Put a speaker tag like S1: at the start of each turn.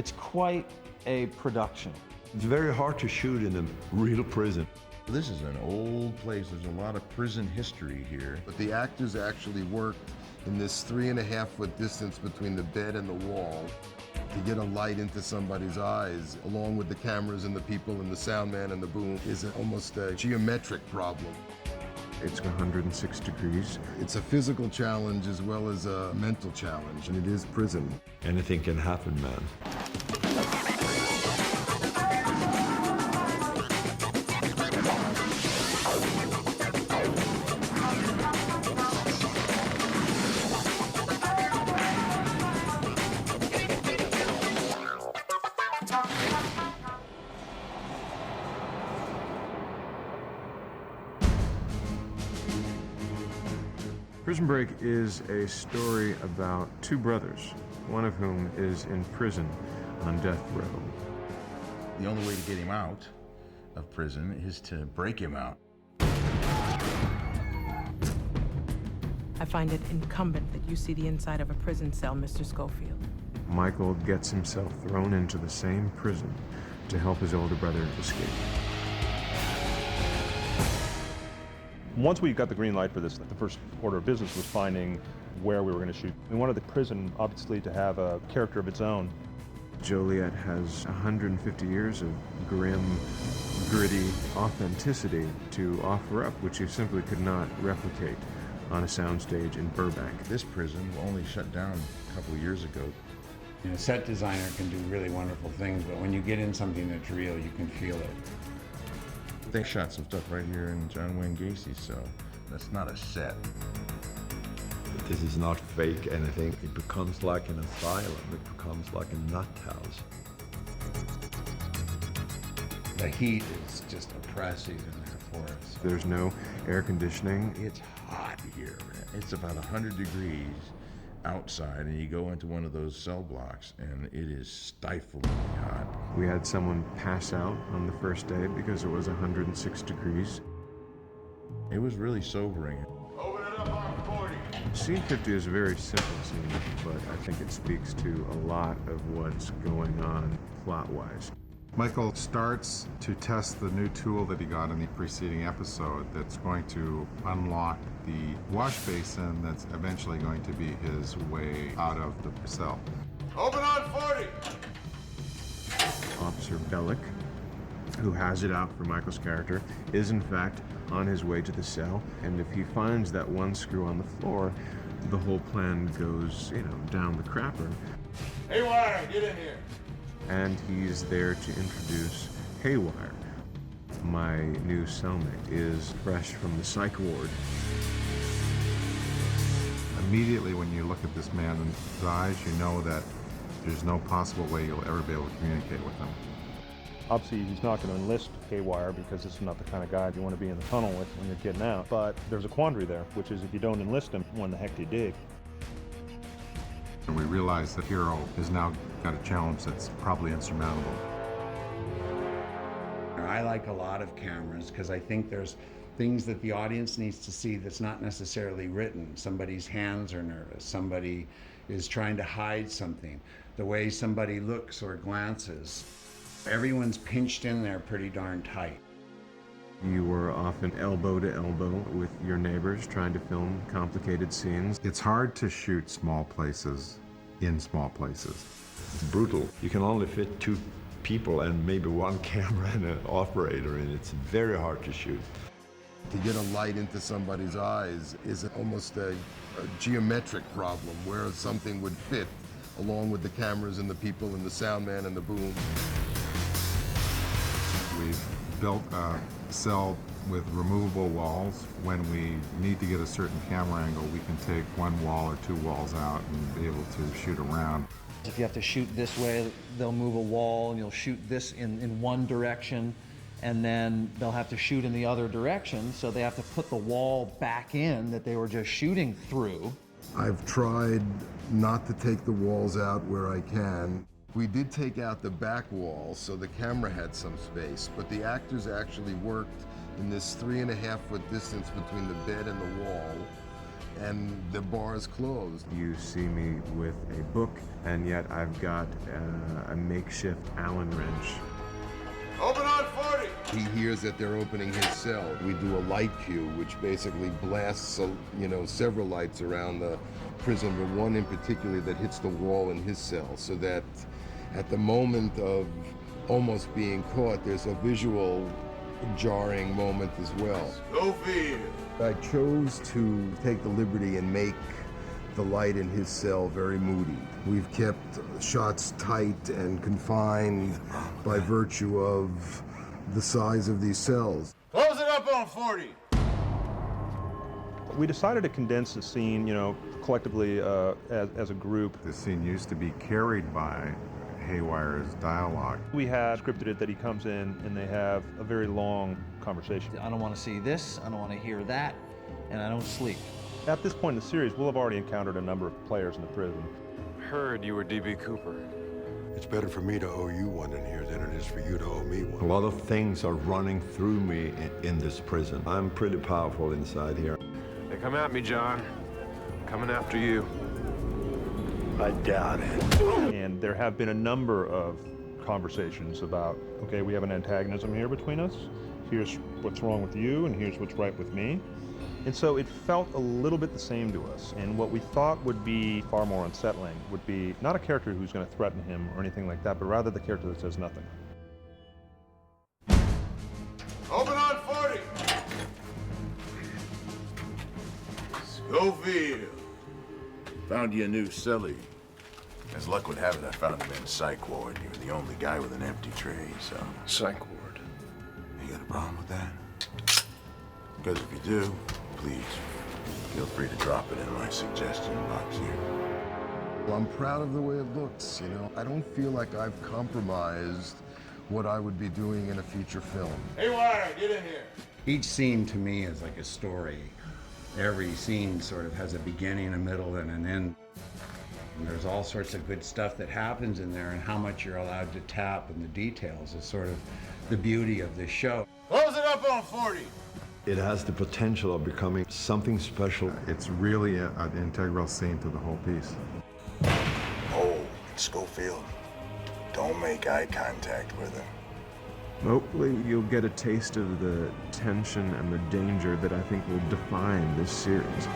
S1: It's quite a production.
S2: It's very hard to shoot in a real prison.
S3: This is an old place. There's a lot of prison history here. But the actors actually worked in this 3.5-foot distance between the bed and the wall to get a light into somebody's eyes, along with the cameras and the people and the sound man and the boom, is almost a geometric problem.
S4: It's 106 degrees.
S3: It's a physical challenge as well as a mental challenge, and it is prison.
S2: Anything can happen, man.
S4: Prison Break is a story about two brothers, one of whom is in prison on death row.
S3: The only way to get him out of prison is to break him out.
S5: I find it incumbent that you see the inside of a prison cell, Mr. Schofield.
S4: Michael gets himself thrown into the same prison to help his older brother escape.
S6: Once we got the green light for this, the first order of business was finding where we were going to shoot. We wanted the prison, obviously, to have a character of its own.
S4: Joliet has 150 years of grim, gritty authenticity to offer up, which you simply could not replicate on a soundstage in Burbank.
S3: This prison only shut down a couple of years ago.
S7: You know, a set designer can do really wonderful things, but when you get in something that's real, you can feel it.
S3: They shot some stuff right here in John Wayne Gacy's cell. That's not a set.
S2: This is not fake anything. It becomes like an asylum. It becomes like a nut house.
S7: The heat is just oppressive in there for us.
S4: There's no air conditioning.
S3: It's hot here. It's about 100 degrees outside, and you go into one of those cell blocks, and it is stiflingly hot.
S4: We had someone pass out on the first day because it was 106 degrees.
S3: It was really sobering.
S8: Open it up on 40.
S4: Scene 50 is a very simple scene, but I think it speaks to a lot of what's going on plot-wise.
S9: Michael starts to test the new tool that he got in the preceding episode that's going to unlock the wash basin that's eventually going to be his way out of the cell.
S8: Open on 40.
S4: Officer Bellick, who has it out for Michael's character, is in fact on his way to the cell, and if he finds that one screw on the floor, the whole plan goes, down the crapper.
S8: Haywire, get in here.
S4: And he's there to introduce Haywire. My new cellmate is fresh from the psych ward.
S9: Immediately when you look at this man in his eyes, you know that there's no possible way you'll ever be able to communicate with him.
S6: Obviously, he's not going to enlist Haywire because this is not the kind of guy you want to be in the tunnel with when you're getting out. But there's a quandary there, which is if you don't enlist him, when the heck do you dig?
S9: And we realize that Hero has now got a challenge that's probably insurmountable.
S7: I like a lot of cameras because I think there's things that the audience needs to see that's not necessarily written. Somebody's hands are nervous. Somebody is trying to hide something. The way somebody looks or glances. Everyone's pinched in there pretty darn tight.
S4: You were often elbow to elbow with your neighbors trying to film complicated scenes.
S9: It's hard to shoot small places in small places.
S2: It's brutal. You can only fit 2 people and maybe 1 camera and an operator, and it's very hard to shoot.
S3: To get a light into somebody's eyes is almost a geometric problem where something would fit along with the cameras and the people and the sound man and the boom.
S9: We've built a cell with removable walls. When we need to get a certain camera angle, we can take 1 wall or 2 walls out and be able to shoot around.
S1: If you have to shoot this way, they'll move a wall and you'll shoot this in one direction, and then they'll have to shoot in the other direction, so they have to put the wall back in that they were just shooting through.
S3: I've tried not to take the walls out where I can. We did take out the back wall so the camera had some space, but the actors actually worked in this 3.5-foot distance between the bed and the wall and the bar is closed.
S4: You see me with a book, and yet I've got a makeshift Allen wrench.
S8: Open on 40!
S3: He hears that they're opening his cell. We do a light cue, which basically blasts, several lights around the prison, but one in particular that hits the wall in his cell, so that at the moment of almost being caught, there's a visual jarring moment as well.
S8: Schofield!
S3: I chose to take the liberty and make the light in his cell very moody. We've kept shots tight and confined by virtue of the size of these cells.
S8: Close it up on 40!
S6: We decided to condense the scene, collectively as a group.
S9: The scene used to be carried by Haywire's dialogue.
S6: We had scripted it that he comes in and they have a very long conversation.
S1: I don't want to see this, I don't want to hear that, and I don't sleep.
S6: At this point in the series, we'll have already encountered a number of players in the prison.
S10: Heard you were D.B. Cooper.
S11: It's better for me to owe you one in here than it is for you to owe me one.
S2: A lot of things are running through me in this prison. I'm pretty powerful inside here.
S10: They come at me, John. I'm coming after you.
S11: I doubt it.
S6: And there have been a number of conversations about, okay, we have an antagonism here between us. Here's what's wrong with you, and here's what's right with me. And so it felt a little bit the same to us. And what we thought would be far more unsettling would be not a character who's going to threaten him or anything like that, but rather the character that says nothing.
S8: Open on 40! Schofield! Found you a new cellie. As luck would have it, I found him in Psych Ward. You're the only guy with an empty tray, so...
S10: Psych ward.
S8: You got a problem with that? Because if you do, please, feel free to drop it in my suggestion box here.
S3: Well, I'm proud of the way it looks, I don't feel like I've compromised what I would be doing in a feature film.
S8: Haywire, get in here!
S7: Each scene to me is like a story. Every scene sort of has a beginning, a middle, and an end. And there's all sorts of good stuff that happens in there, and how much you're allowed to tap in the details is sort of the beauty of this show.
S8: Close it up on 40!
S2: It has the potential of becoming something special.
S9: It's really an integral scene to the whole piece.
S8: Oh, Schofield, don't make eye contact with him.
S4: Hopefully you'll get a taste of the tension and the danger that I think will define this series.